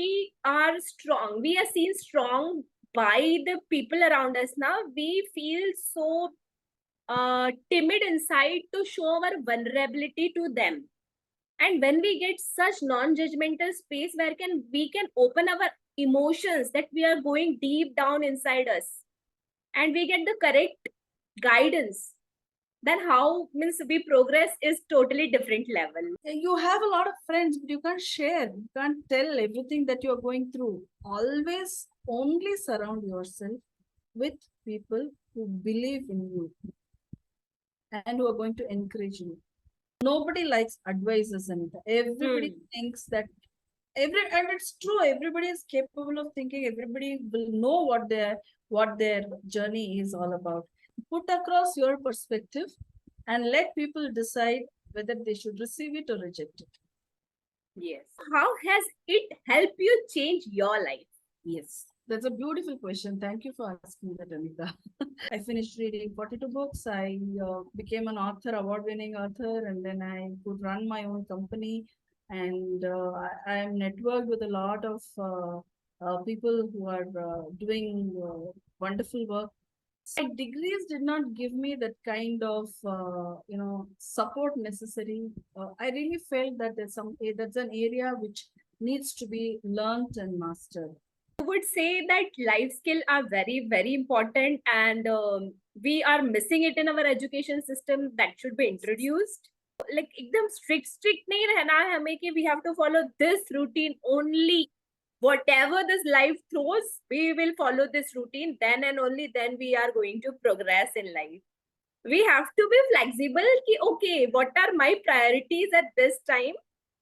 we are strong, we are seen strong by the people around us now, we feel so timid inside to show our vulnerability to them. And when we get such non-judgmental space where we can open our emotions that we are going deep down inside us, and we get the correct guidance, then how means we progress is totally different level. You have a lot of friends, but you can't share. You can't tell everything that you're going through. Always only surround yourself with people who believe in you and who are going to encourage you. Nobody likes advisors, Anita. Everybody thinks that and it's true. Everybody is capable of thinking. Everybody will know what their journey is all about. Put across your perspective and let people decide whether they should receive it or reject it. Yes. How has it helped you change your life? Yes, that's a beautiful question. Thank you for asking that, Anita. I finished reading 42 books. I became an author, award-winning author, and then I could run my own company. And I am networked with a lot of people who are doing wonderful work. My degrees did not give me that kind of support necessary. I really felt that that's an area which needs to be learned and mastered. I would say that life skills are very, very important, and we are missing it in our education system. That should be introduced. Like एकदम strict नहीं रहना है हमें कि we have to follow this routine only. Whatever this life throws, we will follow this routine. Then and only then we are going to progress in life. We have to be flexible. Ki, okay, what are my priorities at this time?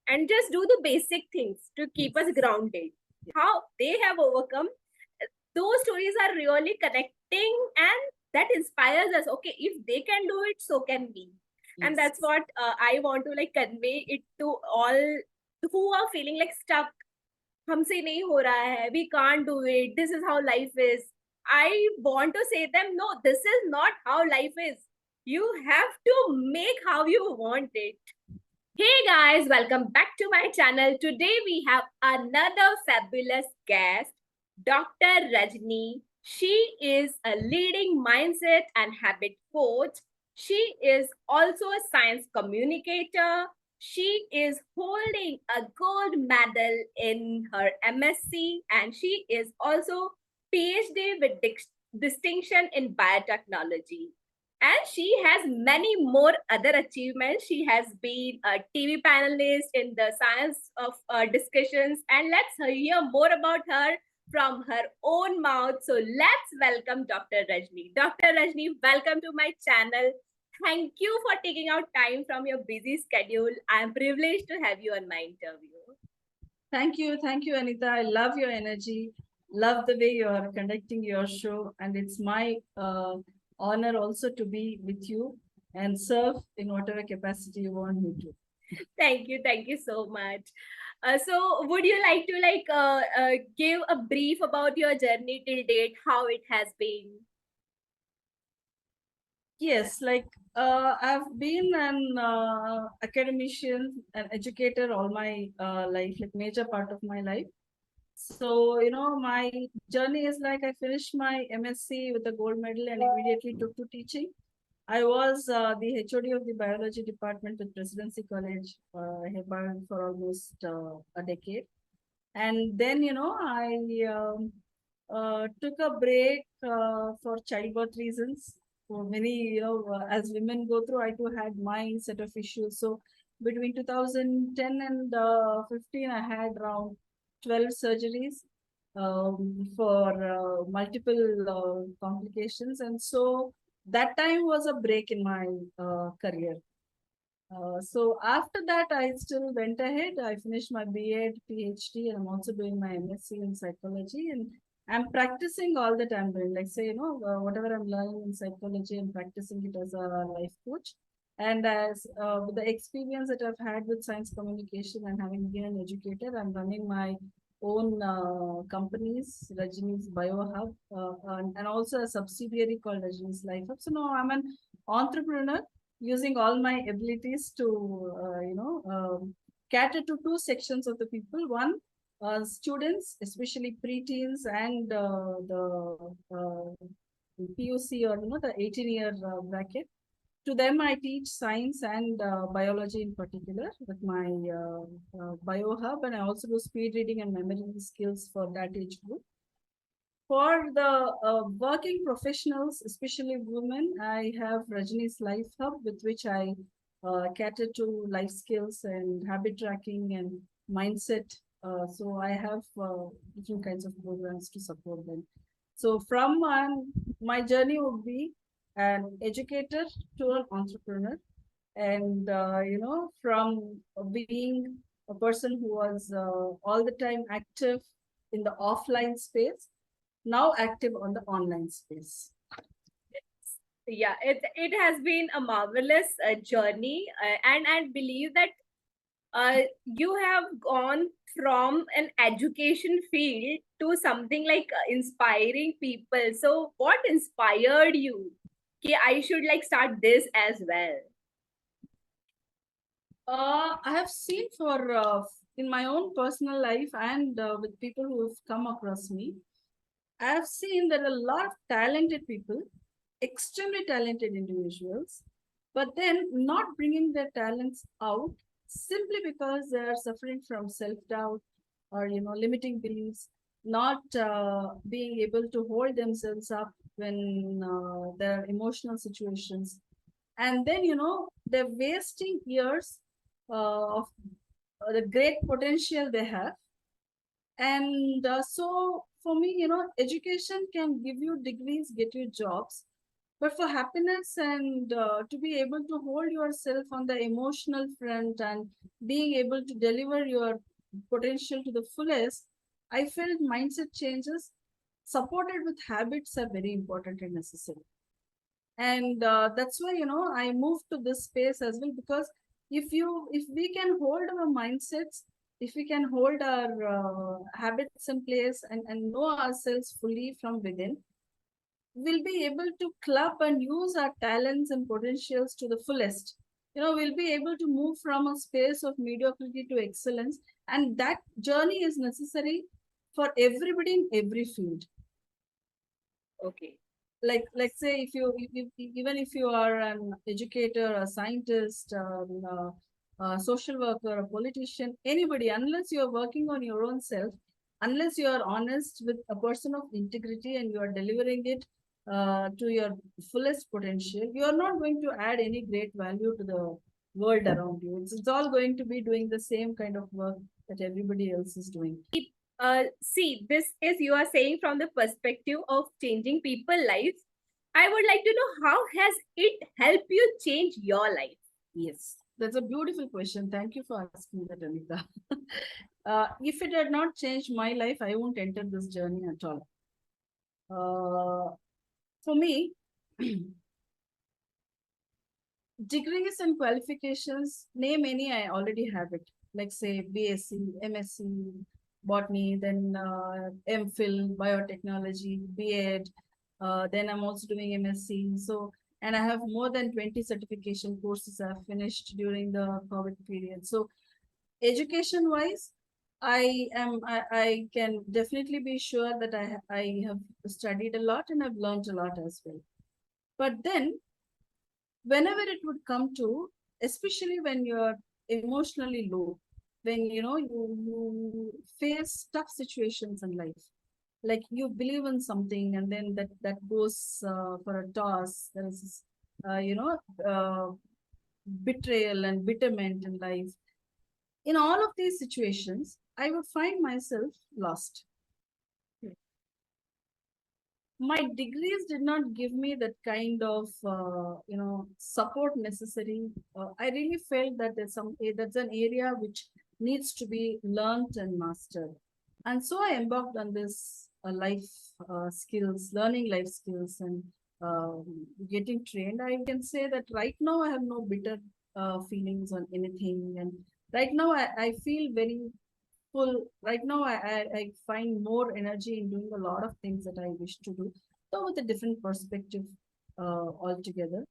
And just do the basic things to keep us grounded. How they have overcome, those stories are really connecting, and that inspires us. Okay, if they can do it, so can we. And that's what I want to like convey it to all who are feeling like stuck. हमसे नहीं हो रहा है, we can't do it, this is how life is. I want to say them, no, this is not how life is. You have to make how you want it. Hey guys, welcome back to my channel. Today we have another fabulous guest, Dr. Rajani. She is a leading mindset and habit coach. She is also a science communicator. She is holding a gold medal in her MSc, and she is also PhD with distinction in biotechnology. And she has many more other achievements. She has been a TV panelist in the science of discussions. And let's hear more about her from her own mouth. So let's welcome Dr. Rajani. Dr. Rajani, welcome to my channel. Thank you for taking out time from your busy schedule. I am privileged to have you on my interview. Thank you, Anita. I love your energy. Love the way you are conducting your show, and it's my honor also to be with you and serve in whatever capacity you want me to. Thank you so much. So would you like to give a brief about your journey till date, how it has been? Yes, I've been an academician, an educator all my life, like major part of my life. So, my journey is like I finished my MSc with a gold medal and immediately took to teaching. I was the HOD of the biology department with Presidency College here for almost a decade. And then, I took a break for childbirth reasons. For many, as women go through, I too had my set of issues. So between 2010 and 15, I had around 12 surgeries for multiple complications. And so that time was a break in my career. So after that, I still went ahead. I finished my B.Ed, PhD, and I'm also doing my MSc in psychology. And I'm practicing all that I'm doing. Like say, whatever I'm learning in psychology, I'm practicing it as a life coach. And as with the experience that I've had with science communication and having been an educator, I'm running my own companies, Rajani's BioHub, and also a subsidiary called Rajani's Life Hub. So now I'm an entrepreneur using all my abilities to, cater to two sections of the people. One, students, especially preteens and PUC, or the 18-year bracket. To them, I teach science and biology in particular with my bio hub, and I also do speed reading and memory skills for that age group. For the working professionals, especially women, I have Rajani's Life Hub, with which I cater to life skills and habit tracking and mindset. So I have different kinds of programs to support them. So from my journey would be an educator to an entrepreneur, and from being a person who was all the time active in the offline space, now active on the online space. Yeah, it has been a marvelous journey, and I believe that you have gone from an education field to something like inspiring people. So what inspired you? Okay, I should like start this as well. I have seen for in my own personal life and with people who have come across me, I have seen there are a lot of talented people, extremely talented individuals, but then not bringing their talents out simply because they are suffering from self-doubt or limiting beliefs, not being able to hold themselves up when there are emotional situations, and then they're wasting years of the great potential they have. And so for me, education can give you degrees, get you jobs, but for happiness and to be able to hold yourself on the emotional front and being able to deliver your potential to the fullest, I felt mindset changes supported with habits are very important and necessary. And that's why I moved to this space as well, because if we can hold our mindsets, if we can hold our habits in place, and know ourselves fully from within, we'll be able to club and use our talents and potentials to the fullest. We'll be able to move from a space of mediocrity to excellence, and that journey is necessary for everybody in every field. Okay. Like say, even if you are an educator, a scientist, a social worker, a politician, anybody, unless you are working on your own self, unless you are honest with a person of integrity and you are delivering it to your fullest potential, you are not going to add any great value to the world around you. It's all going to be doing the same kind of work that everybody else is doing. See, this is you are saying from the perspective of changing people lives. I would like to know, how has it helped you change your life? Yes, that's a beautiful question. Thank you for asking that, Anita. If it had not changed my life, I won't enter this journey at all. For me, degrees and qualifications, name any, I already have it. Like say BSc, MSc, botany, then MPhil, biotechnology, B.Ed. Then I'm also doing MSc. So, and I have more than 20 certification courses I've finished during the COVID period. So, education wise, I can definitely be sure that I have studied a lot and I've learned a lot as well. But then whenever it would come to, especially when you're emotionally low, when you face tough situations in life, like you believe in something and then that goes for a toss, there is uh, betrayal and bitterment in life. In all of these situations, I would find myself lost. My degrees did not give me that kind of support necessary. I really felt that that's an area which needs to be learned and mastered, and so I embarked on this life skills, learning life skills, and um, getting trained. I can say that right now I have no bitter feelings on anything, and right now I feel very full. Right now, I find more energy in doing a lot of things that I wish to do, though with a different perspective altogether.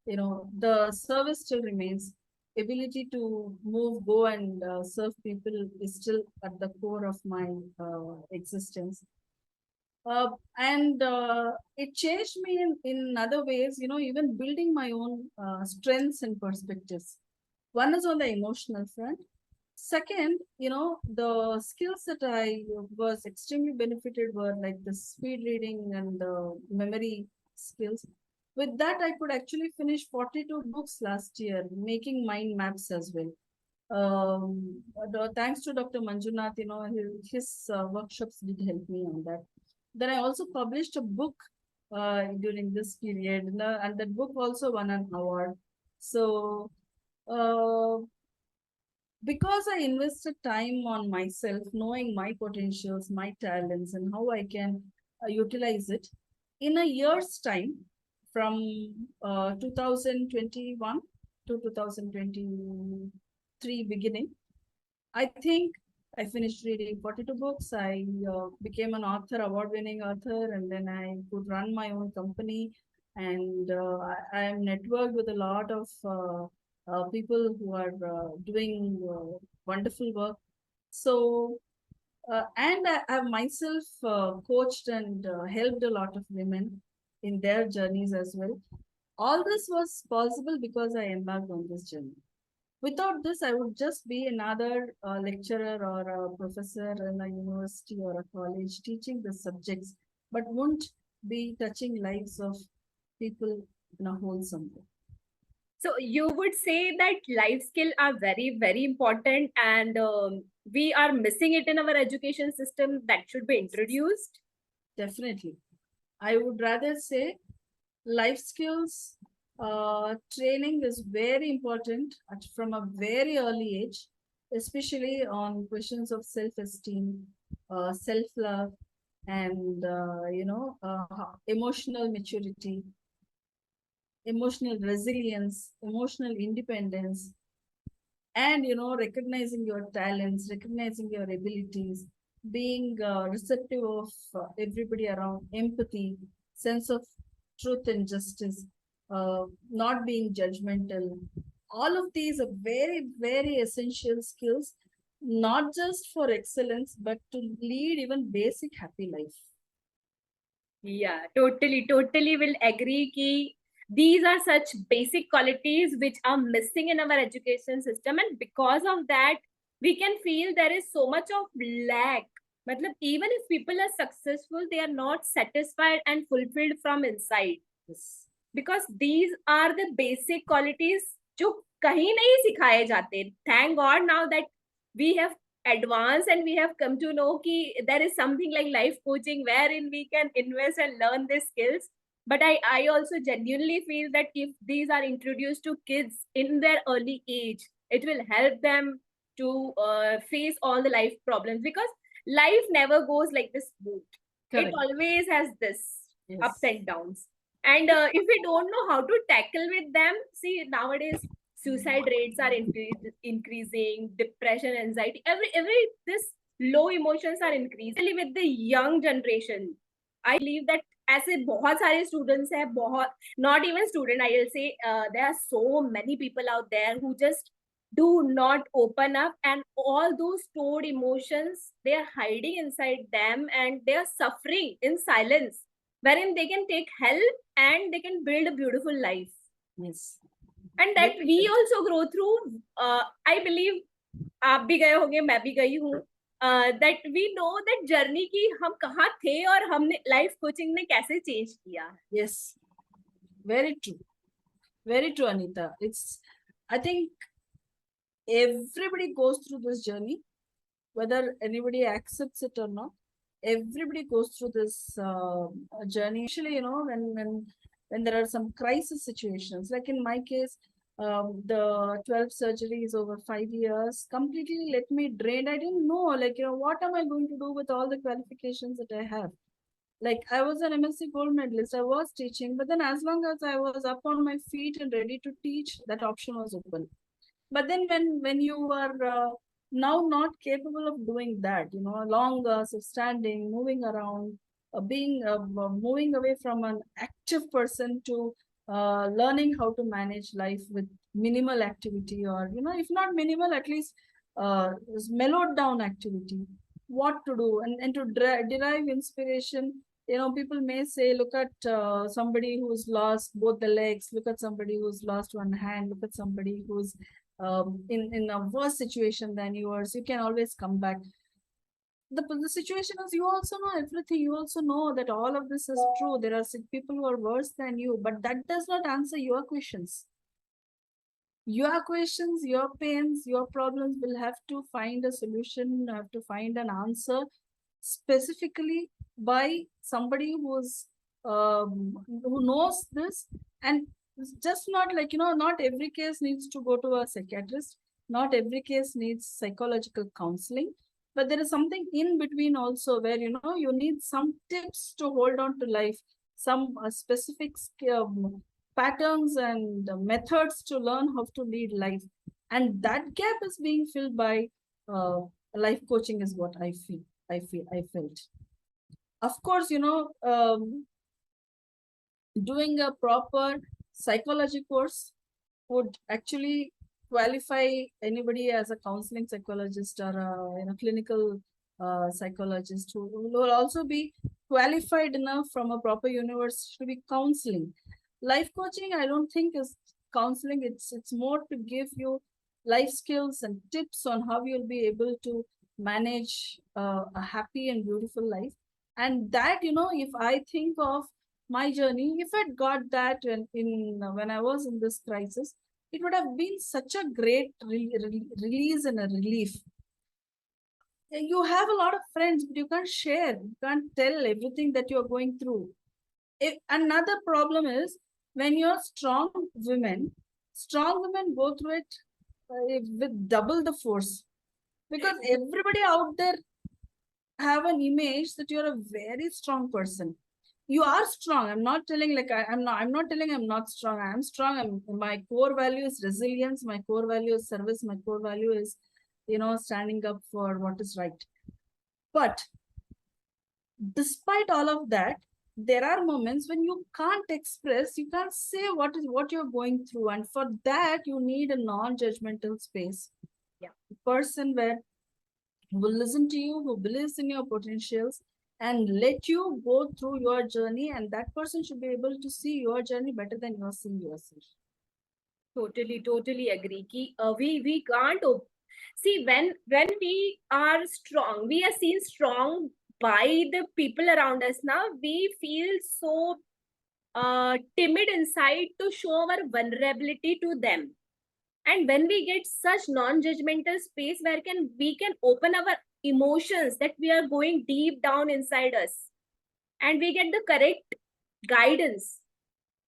The service still remains. ability to move, go, and serve people is still at the core of my existence. And it changed me in other ways, even building my own strengths and perspectives. One is on the emotional front. Second, the skills that I was extremely benefited were like the speed reading and the memory skills. With that, I could actually finish 42 books last year, making mind maps as well. Thanks to Dr. Manjunath, his workshops did help me on that. Then I also published a book during this period, and that book also won an award. So, uh, because I invested time on myself, knowing my potentials, my talents, and how I can utilize it, in a year's time, from 2021 to 2023 beginning, I think I finished reading 42 books. I became an author, award-winning author, and then I could run my own company. And I am networked with a lot of people who are doing wonderful work. So, and I have myself coached and helped a lot of women in their journeys as well. All this was possible because I embarked on this journey. Without this, I would just be another lecturer or a professor in a university or a college teaching the subjects, but won't be touching lives of people in a wholesome way. So you would say that life skill are very, very important, and we are missing it in our education system that should be introduced. Definitely. I would rather say life skills training is very important from a very early age, especially on questions of self-esteem, self-love, and emotional maturity, emotional resilience, emotional independence, and recognizing your talents, recognizing your abilities, being receptive of everybody around, empathy, sense of truth and justice, not being judgmental. All of these are very, very essential skills, not just for excellence but to lead even basic happy life. Yeah, totally will agree ki these are such basic qualities which are missing in our education system, and because of that we can feel there is so much of lack. Matlab, even if people are successful, they are not satisfied and fulfilled from inside. Yes. Because these are the basic qualities जो कहीं नहीं सिखाए जाते. Thank God now that we have advanced and we have come to know कि there is something like life coaching wherein we can invest and learn these skills. But I also genuinely feel that if these are introduced to kids in their early age, it will help them to face all the life problems, because life never goes like this smooth. Correct. It always has this Yes. ups and downs. And if we don't know how to tackle with them, see, nowadays suicide rates are increasing, depression, anxiety, every this low emotions are increasing, especially with the young generation. I believe that ऐसे बहुत सारे students हैं, बहुत, not even student, I will say there are so many people out there who just do not open up, and all those stored emotions they are hiding inside them, and they are suffering in silence, wherein they can take help and they can build a beautiful life. Yes. And that we also grow through. I believe आप भी गए होंगे, मैं भी गई हूँ. That we know that journey की हम कहाँ थे और हमने life coaching ने कैसे change किया. Yes, very true. Very true, Anita. I think everybody goes through this journey, whether anybody accepts it or not. Everybody goes through this journey. Actually, when there are some crisis situations, like in my case, the 12 surgeries over 5 years completely let me drain. I didn't know, what am I going to do with all the qualifications that I have? Like, I was an MSc gold medalist, I was teaching, but then as long as I was up on my feet and ready to teach, that option was open. But then when you are now not capable of doing that, long hours of standing, moving around, being moving away from an active person to learning how to manage life with minimal activity, or if not minimal, at least mellowed down activity, what to do, and to derive inspiration. People may say, look at somebody who's lost both the legs, look at somebody who's lost one hand, look at somebody who's in a worse situation than yours. You can always come back. The situation is, you also know everything. You also know that all of this is true. There are people who are worse than you, but that does not answer your questions. Your questions, your pains, your problems will have to find a solution, have to find an answer specifically by somebody who knows this. And it's just not like, not every case needs to go to a psychiatrist. Not every case needs psychological counseling. But there is something in between also, where, you need some tips to hold on to life, some specific patterns and methods to learn how to lead life. And that gap is being filled by life coaching, is what I felt. Of course, doing a proper psychology course would actually qualify anybody as a counseling psychologist or a clinical psychologist, who will also be qualified enough from a proper university to be counseling. Life coaching, I don't think, is counseling. It's more to give you life skills and tips on how you'll be able to manage a happy and beautiful life. And that, if I think of my journey, if I'd got that when I was in this crisis, it would have been such a great release and a relief. You have a lot of friends, but you can't share, you can't tell everything that you're going through. Another problem is, when you're strong women go through it with double the force, because everybody out there have an image that you're a very strong person. You are strong. I'm not telling I'm not telling I'm not strong. I'm strong. My core value is resilience. My core value is service. My core value is, standing up for what is right. But despite all of that, there are moments when you can't express, you can't say what you're going through. And for that, you need a non-judgmental space. Yeah. A person who will listen to you, who believes in your potentials, and let you go through your journey. And that person should be able to see your journey better than you're seeing yourself. Totally agree. We can't see, when we are strong, we are seen strong by the people around us. Now we feel so timid inside to show our vulnerability to them. And when we get such non-judgmental space where we can open our emotions that we are going deep down inside us, and we get the correct guidance,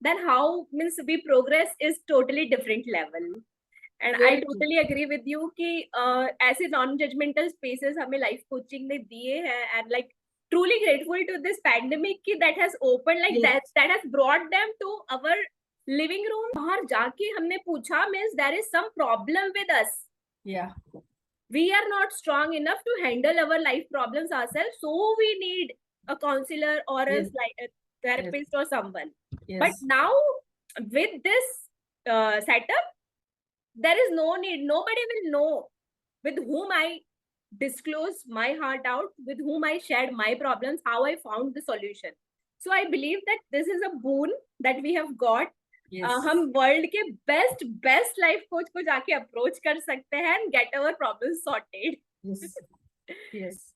then how means we progress is totally different level. And Very I totally agree with you कि ऐसे non-judgmental spaces हमें life coaching ने दिए हैं, and like truly grateful to this pandemic कि that has opened, like that has brought them to our living room. बाहर जाके हमने पूछा, means there is some problem with us. Yeah. We are not strong enough to handle our life problems ourselves, so we need a counselor or a therapist or someone. But now with this setup, there is no need. Nobody will know with whom I disclose my heart out, with whom I shared my problems, how I found the solution. So I believe that this is a boon that we have got. हम world के best life coach को जाके approach कर सकते हैं and get our problems sorted. Yes.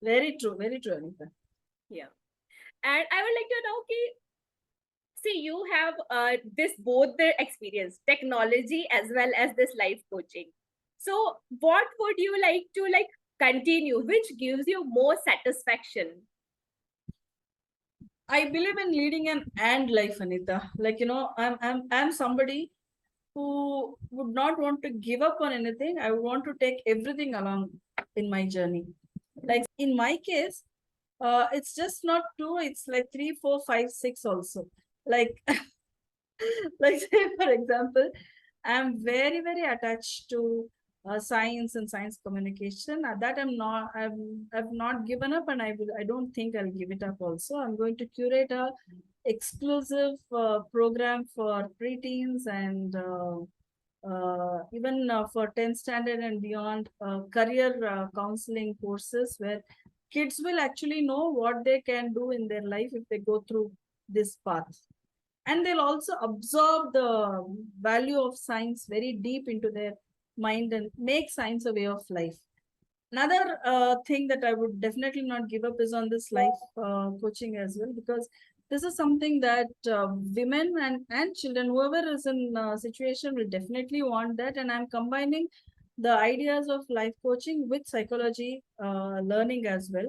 Very true, Anita. Yeah. And I would like to know कि, see, you have this both the experience, technology as well as this life coaching. So what would you like to continue? Which gives you more satisfaction? I believe in leading an and life, Anita. I'm somebody who would not want to give up on anything. I would want to take everything along in my journey. Like in my case, it's just not 2, it's like 3, 4, 5, 6 also. Like, say for example, I'm very, very attached to science and science communication. That I've not given up, and I don't think I'll give it up also. I'm going to curate a exclusive program for preteens and even for 10th standard and beyond, career counseling courses where kids will actually know what they can do in their life if they go through this path. And they'll also absorb the value of science very deep into their mind and make science a way of life. Another thing that I would definitely not give up is on this life coaching as well, because this is something that women and children, whoever is in situation, will definitely want that. And I'm combining the ideas of life coaching with psychology learning as well.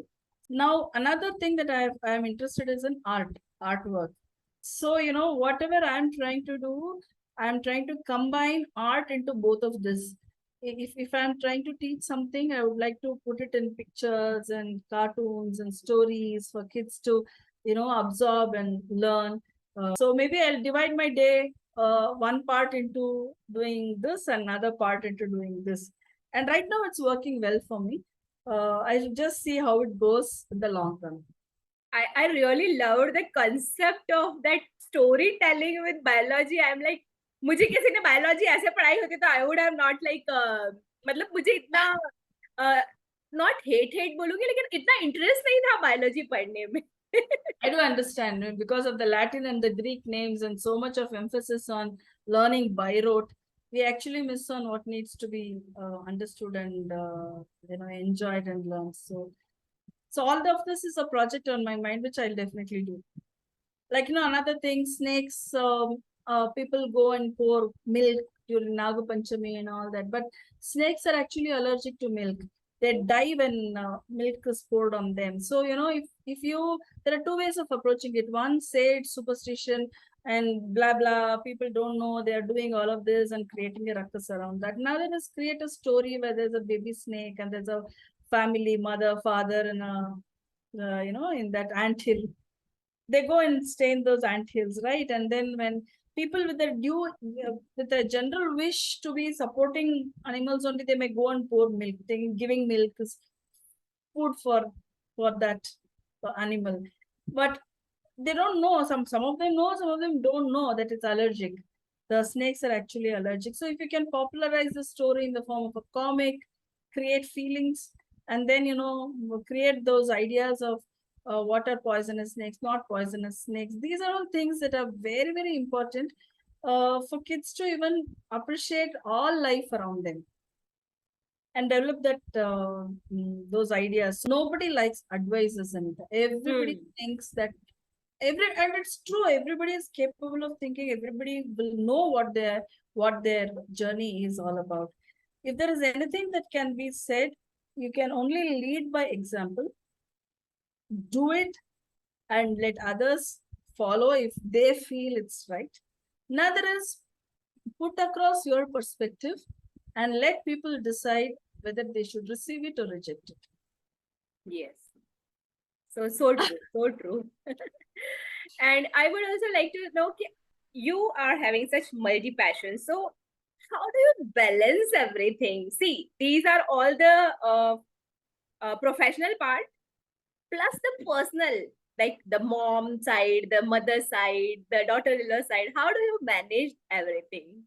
Now, another thing that I am interested is in artwork. So, whatever I'm trying to do, I'm trying to combine art into both of this. If I'm trying to teach something, I would like to put it in pictures and cartoons and stories for kids to, absorb and learn. So maybe I'll divide my day, one part into doing this, another part into doing this. And right now it's working well for me. I should just see how it goes in the long run. I really loved the concept of that storytelling with biology. I'm like, मुझे किसी ने biology ऐसे पढ़ाई होती तो I would have not like मतलब मुझे इतना नॉट हेट बोलूंगी लेकिन इतना इंटरेस्ट नहीं था बायोलॉजी पढ़ने में. I do understand because of the Latin and the Greek names and so much of emphasis on learning by rote, we actually miss on what needs to be understood and enjoyed and learned. So all of this is a project on my mind, which I'll definitely do. Like, another thing, snakes, people go and pour milk during Naga Panchami and all that. But snakes are actually allergic to milk. They die when milk is poured on them. So, there are two ways of approaching it. One, say it's superstition and blah, blah. People don't know they're doing all of this and creating a ruckus around that. Now let us create a story where there's a baby snake and there's a family, mother, father, and in that anthill. They go and stay in those anthills, right? And then when people with a general wish to be supporting animals only, they may go and pour milk. Giving milk is food for that animal, but they don't know. Some of them know, some of them don't know that it's allergic. The snakes are actually allergic. So if you can popularize the story in the form of a comic, create feelings, and then create those ideas of what are poisonous snakes, not poisonous snakes. These are all things that are very, very important for kids to even appreciate all life around them and develop those ideas. Nobody likes advices, Anita. Everybody thinks that and it's true. Everybody is capable of thinking. Everybody will know what their journey is all about. If there is anything that can be said, you can only lead by example. Do it and let others follow if they feel it's right. Another is put across your perspective and let people decide whether they should receive it or reject it. Yes. So true. So true. And I would also like to know, you are having such multi passions. So how do you balance everything? See, these are all the professional part plus the personal, like the mom side, the mother side, the daughter-in-law side. How do you manage everything?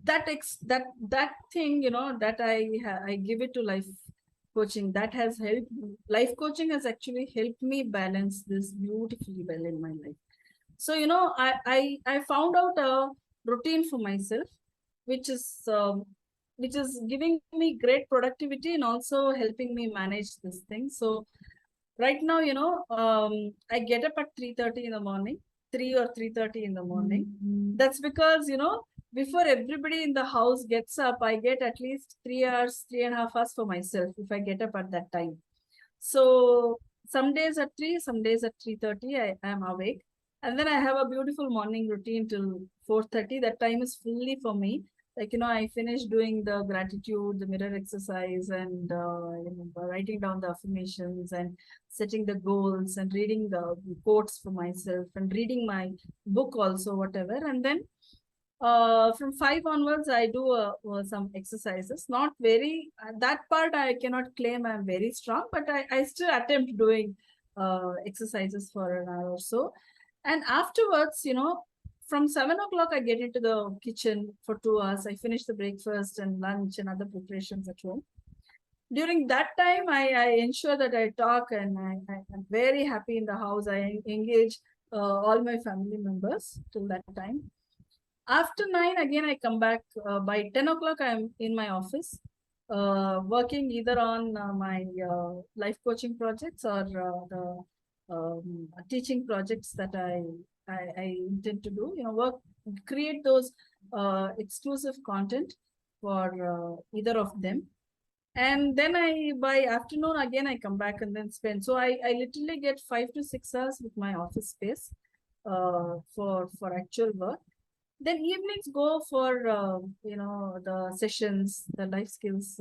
That thing, that I give it to life coaching. That has helped. Life coaching has actually helped me balance this beautifully well in my life. So I found out a routine for myself, which is giving me great productivity and also helping me manage this thing. So right now, I get up at 3:30 in the morning, 3 or 3:30 in the morning. That's because, before everybody in the house gets up, I get at least 3 hours, 3.5 hours for myself if I get up at that time. So some days at 3, some days at 3:30, I am awake. And then I have a beautiful morning routine till 4:30. That time is fully for me. Like, I finish doing the gratitude, the mirror exercise, and writing down the affirmations and setting the goals and reading the quotes for myself and reading my book also, whatever. And then from 5 onwards, I do some exercises. Not very, that part I cannot claim I'm very strong, but I still attempt doing exercises for an hour or so. And afterwards, from 7 o'clock, I get into the kitchen for 2 hours. I finish the breakfast and lunch and other preparations at home. During that time, I ensure that I talk, and I am very happy in the house. I engage all my family members till that time. After 9, again, I come back. By 10 o'clock, I'm in my office, working either on my life coaching projects or the teaching projects that I intend to do. Create those exclusive content for either of them. And then by afternoon, again, I come back and then spend. So I literally get 5 to 6 hours with my office space for actual work. Then evenings go for the sessions, the life skills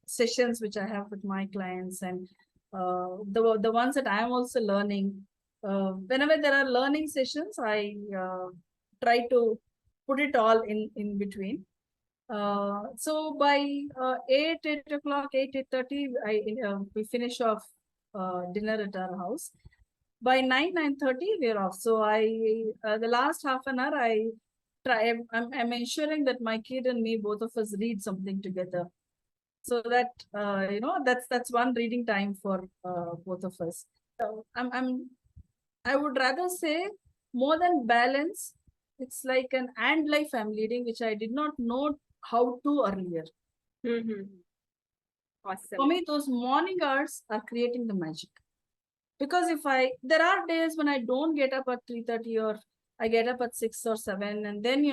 sessions which I have with my clients, and the ones that I am also learning. Whenever there are learning sessions, I try to put it all in between. So by 8 o'clock, 8:30, we finish off dinner at our house. By 9:30, we're off. So the last half an hour, I'm ensuring that my kid and me, both of us, read something together. So that that's one reading time for both of us. So I would rather say, more than balance, it's like an and life I'm leading, which I did not know how to earlier. Awesome. For me, those morning hours are creating the magic. Because there are days when I don't get up at 3:30, or I get up at 6 or 7, and then,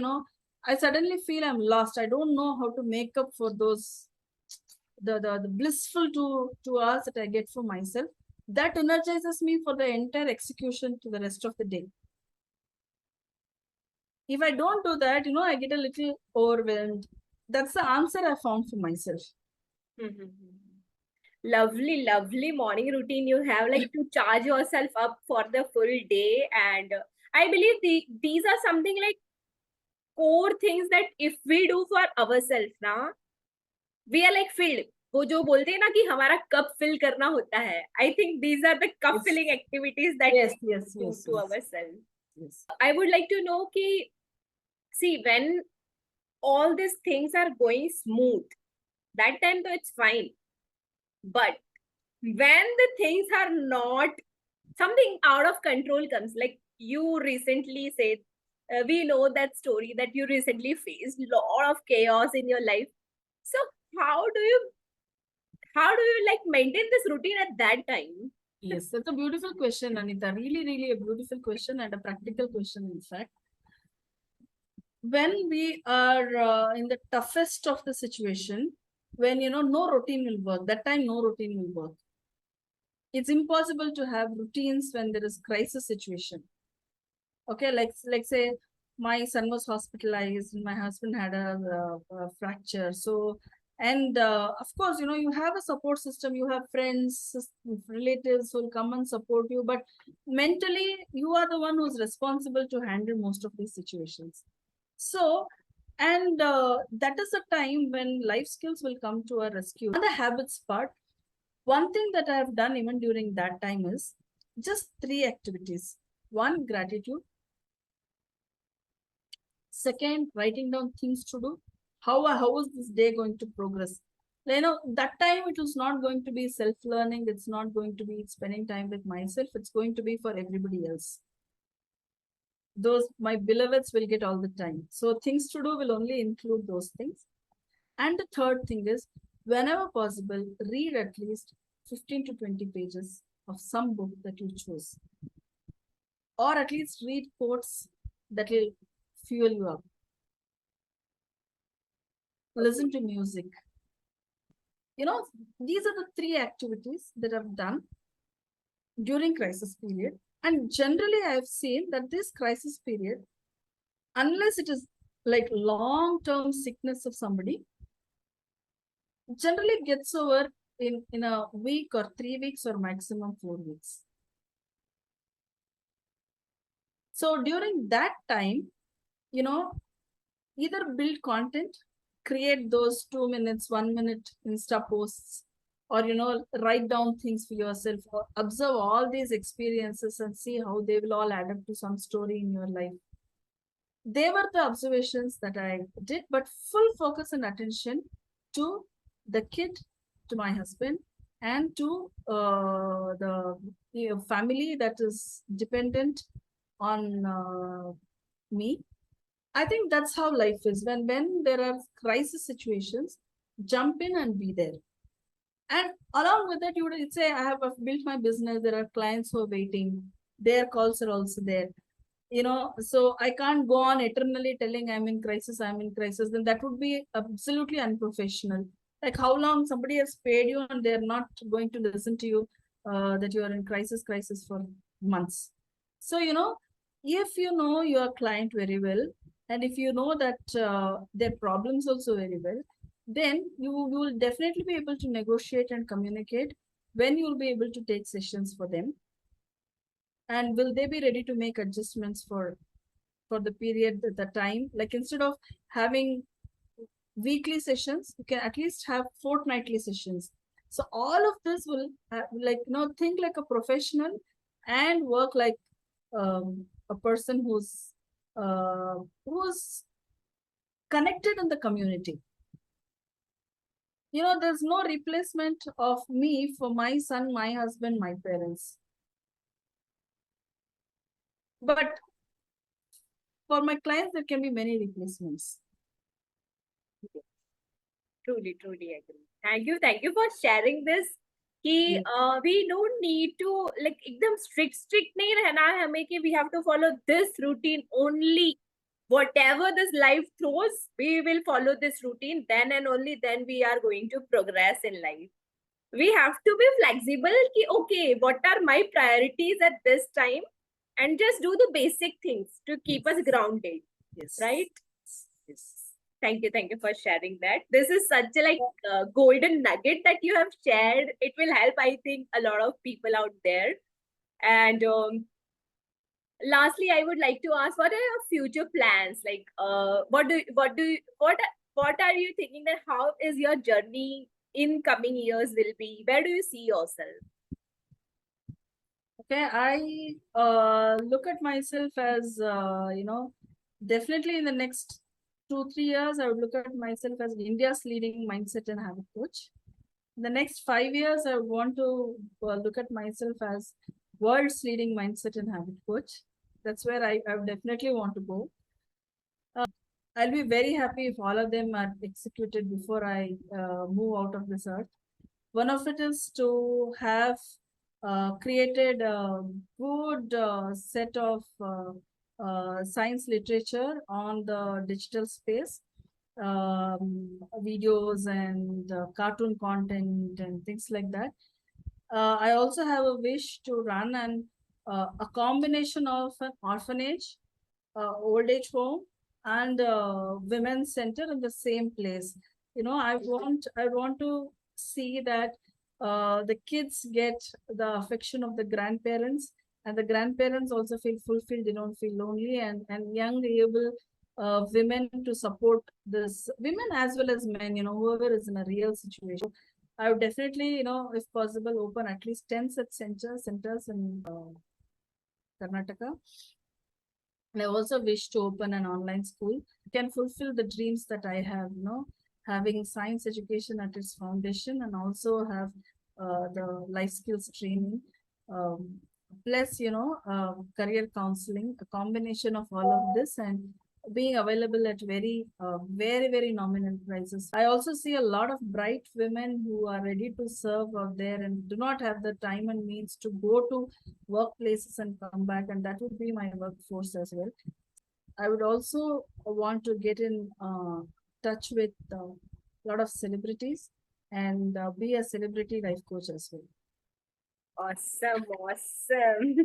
I suddenly feel I'm lost. I don't know how to make up for those, the blissful 2 hours that I get for myself. That energizes me for the entire execution to the rest of the day. If I don't do that, I get a little overwhelmed. That's the answer I found for myself. Lovely morning routine you have, like, to charge yourself up for the full day. And I believe these are something like core things that if we do for ourselves ना, we are like filled. वो जो बोलते हैं ना कि हमारा cup fill करना होता है, I think these are the cup filling activities that we do to ourselves. Yes. I would like to know कि, see, when all these things are going smooth, that time though it's fine. But when the things are not, something out of control comes, like you recently said, we know that story that you recently faced a lot of chaos in your life. So how do you like maintain this routine at that time? Yes, that's a beautiful question, Anita. Really, really a beautiful question, and a practical question, in fact. When we are in the toughest of the situation, when no routine will work, that time no routine will work. It's impossible to have routines when there is crisis situation. Okay, like say my son was hospitalized, my husband had a fracture. So, and of course, you have a support system, you have friends, relatives who will come and support you, but mentally you are the one who's responsible to handle most of these situations. So, and that is the time when life skills will come to our rescue. On the habits part, one thing that I have done even during that time is just 3 activities. One, gratitude. Second, writing down things to do. How is this day going to progress? That time it was not going to be self-learning. It's not going to be spending time with myself. It's going to be for everybody else. Those, my beloveds, will get all the time. So things to do will only include those things. And the third thing is, whenever possible, read at least 15 to 20 pages of some book that you choose. Or at least read quotes that will fuel you up. Listen to music. These are the 3 activities that I've done during crisis period. And generally, I've seen that this crisis period, unless it is like long-term sickness of somebody, generally gets over in a week or 3 weeks or maximum 4 weeks. So during that time, either build content, create those 2 minutes, 1 minute Insta posts, or write down things for yourself, or observe all these experiences and see how they will all add up to some story in your life. they were the observations that I did, but full focus and attention to the kid, to my husband, and to the family that is dependent on me. I think that's how life is. When there are crisis situations, jump in and be there. And along with that, you would say, I've built my business. There are clients who are waiting. Their calls are also there. So I can't go on eternally telling I'm in crisis. Then that would be absolutely unprofessional. Like, how long somebody has paid you and they're not going to listen to you, that you are in crisis for months. So, if you know your client very well, and if you know that their problems also very well, then you will definitely be able to negotiate and communicate when you will be able to take sessions for them, and will they be ready to make adjustments for the period, the time. Like, instead of having weekly sessions, you can at least have fortnightly sessions. So all of this will think like a professional and work like a person who's connected in the community. There's no replacement of me for my son, my husband, my parents. But for my clients, there can be many replacements. Truly, truly agree. Thank you for sharing this. कि we don't need to like एकदम strict नहीं रहना है हमें कि we have to follow this routine only. Whatever this life throws, we will follow this routine. Then and only then we are going to progress in life. We have to be flexible. कि okay, what are my priorities at this time, and just do the basic things to keep us grounded. Yes. Right. Yes. Thank you for sharing that. This is such a golden nugget that you have shared. It will help, I think, a lot of people out there. And lastly, I would like to ask, what are your future plans? Like, what are you thinking that how is your journey in coming years will be? Where do you see yourself? Okay, I look at myself as, definitely in the next 2-3 years, I would look at myself as India's leading mindset and habit coach. In the next 5 years, I want to look at myself as world's leading mindset and habit coach. That's where I definitely want to go. I'll be very happy if all of them are executed before I move out of this earth. One of it is to have created a good set of science literature on the digital space, videos and cartoon content and things like that. I also have a wish to run a combination of an orphanage, old age home, and women's center in the same place. I want to see that the kids get the affection of the grandparents, and the grandparents also feel fulfilled. They don't feel lonely, and young able women to support this, women as well as men. Whoever is in a real situation. I would definitely, if possible, open at least 10 such centers in Karnataka. And I also wish to open an online school. Can fulfill the dreams that I have, having science education at its foundation, and also have the life skills training, plus, career counseling, a combination of all of this, and being available at very, very nominal prices. I also see a lot of bright women who are ready to serve out there and do not have the time and means to go to workplaces and come back, and that would be my workforce as well. I would also want to get in touch with a lot of celebrities and be a celebrity life coach as well. Awesome, awesome.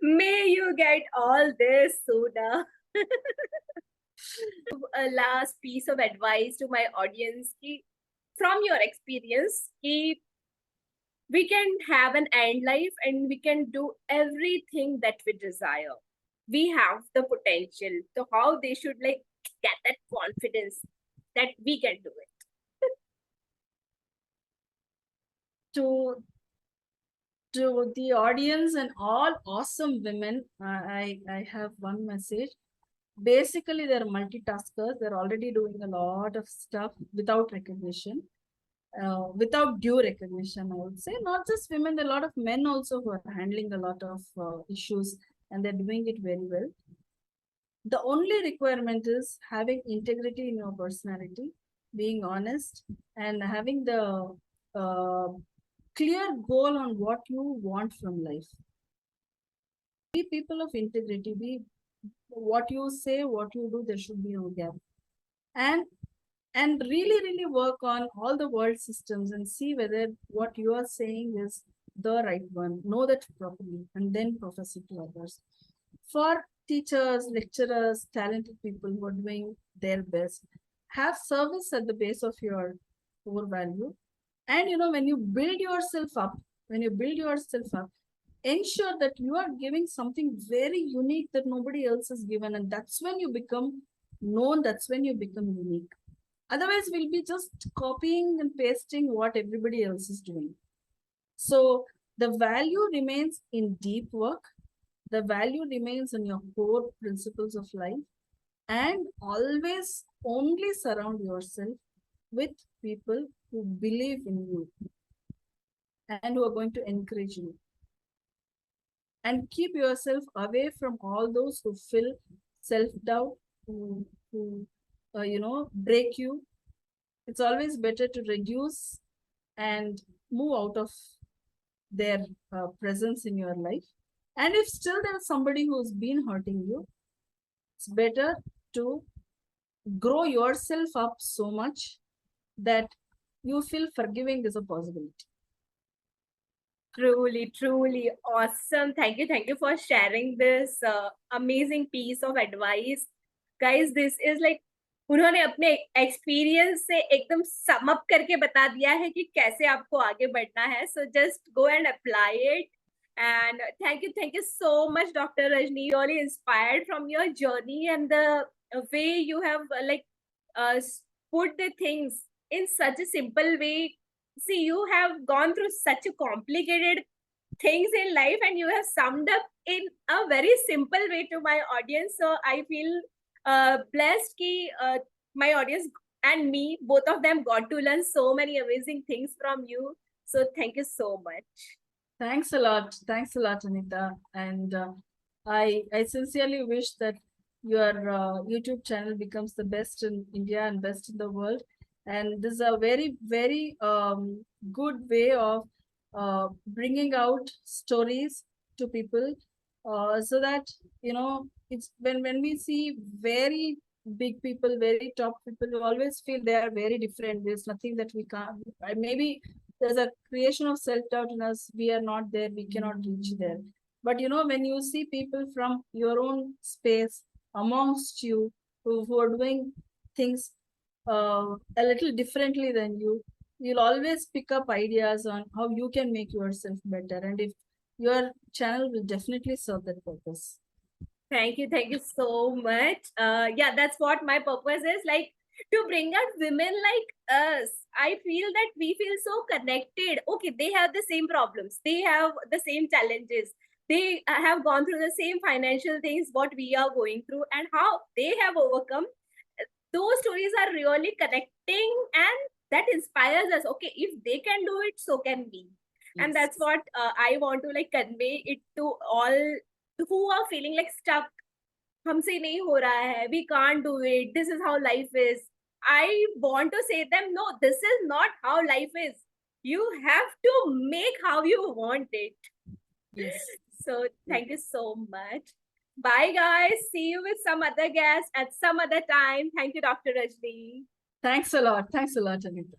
May you get all this, Soda. A last piece of advice to my audience from your experience, we can have an end life and we can do everything that we desire. We have the potential. So how they should get that confidence that we can do it. To the audience and all awesome women, I have one message. basically they're multitaskers. They're already doing a lot of stuff without recognition, without due recognition, I would say. Not just women, there are a lot of men also who are handling a lot of issues, and they're doing it very well. The only requirement is having integrity in your personality, being honest, and having the uh, clear goal on what you want from life. Be people of integrity. Be what you say, what you do. There should be no gap. And really work on all the world systems and see whether what you are saying is the right one. Know that properly, and then profess it to others. For teachers, lecturers, talented people who are doing their best, have service at the base of your core value. And when you build yourself up, ensure that you are giving something very unique that nobody else has given, and that's when you become known, that's when you become unique. Otherwise, we'll be just copying and pasting what everybody else is doing. So the value remains in deep work. The value remains in your core principles of life. And always only surround yourself with people who believe in you and who are going to encourage you. And keep yourself away from all those who fill self-doubt, who break you. It's always better to reduce and move out of their presence in your life. And if still there is somebody who's been hurting you, it's better to grow yourself up so much that you feel forgiving is a possibility. Truly awesome. Thank you for sharing this amazing piece of advice. Guys, this is like उन्होंने अपने experience से एकदम sum up करके बता दिया है कि कैसे आपको आगे बढ़ना है. So just go and apply it. And thank you so much, Dr. Rajani. Really inspired from your journey and the way you have put the things in such a simple way. See, you have gone through such a complicated things in life and you have summed up in a very simple way to my audience. So I feel blessed ki my audience and me, both of them got to learn so many amazing things from you. So thank you so much. Thanks a lot. Thanks a lot, Anita. And I sincerely wish that your YouTube channel becomes the best in India and best in the world. And this is a very good way of bringing out stories to people, so that it's when we see very big people, very top people, we always feel they are very different. There's nothing that we can't. Maybe there's a creation of self-doubt in us. We are not there, we cannot reach there. But when you see people from your own space amongst you, who are doing things a little differently than you, you'll always pick up ideas on how you can make yourself better. And if your channel will definitely serve that purpose. Thank you so much. Yeah, that's what my purpose is, like to bring out women like us. I feel that we feel so connected. Okay, they have the same problems, they have the same challenges, they have gone through the same financial things what we are going through, and how they have overcome. Those stories are really connecting, and that inspires us. Okay, if they can do it, so can we. And that's what I want to like convey it to all who are feeling like stuck. हमसे नहीं हो रहा है, we can't do it, this is how life is. I want to say them, no, this is not how life is. You have to make how you want it. Yes. So thank you so much. Bye guys, see you with some other guest at some other time. Thank you, Dr. Rajni. Thanks a lot, Anita.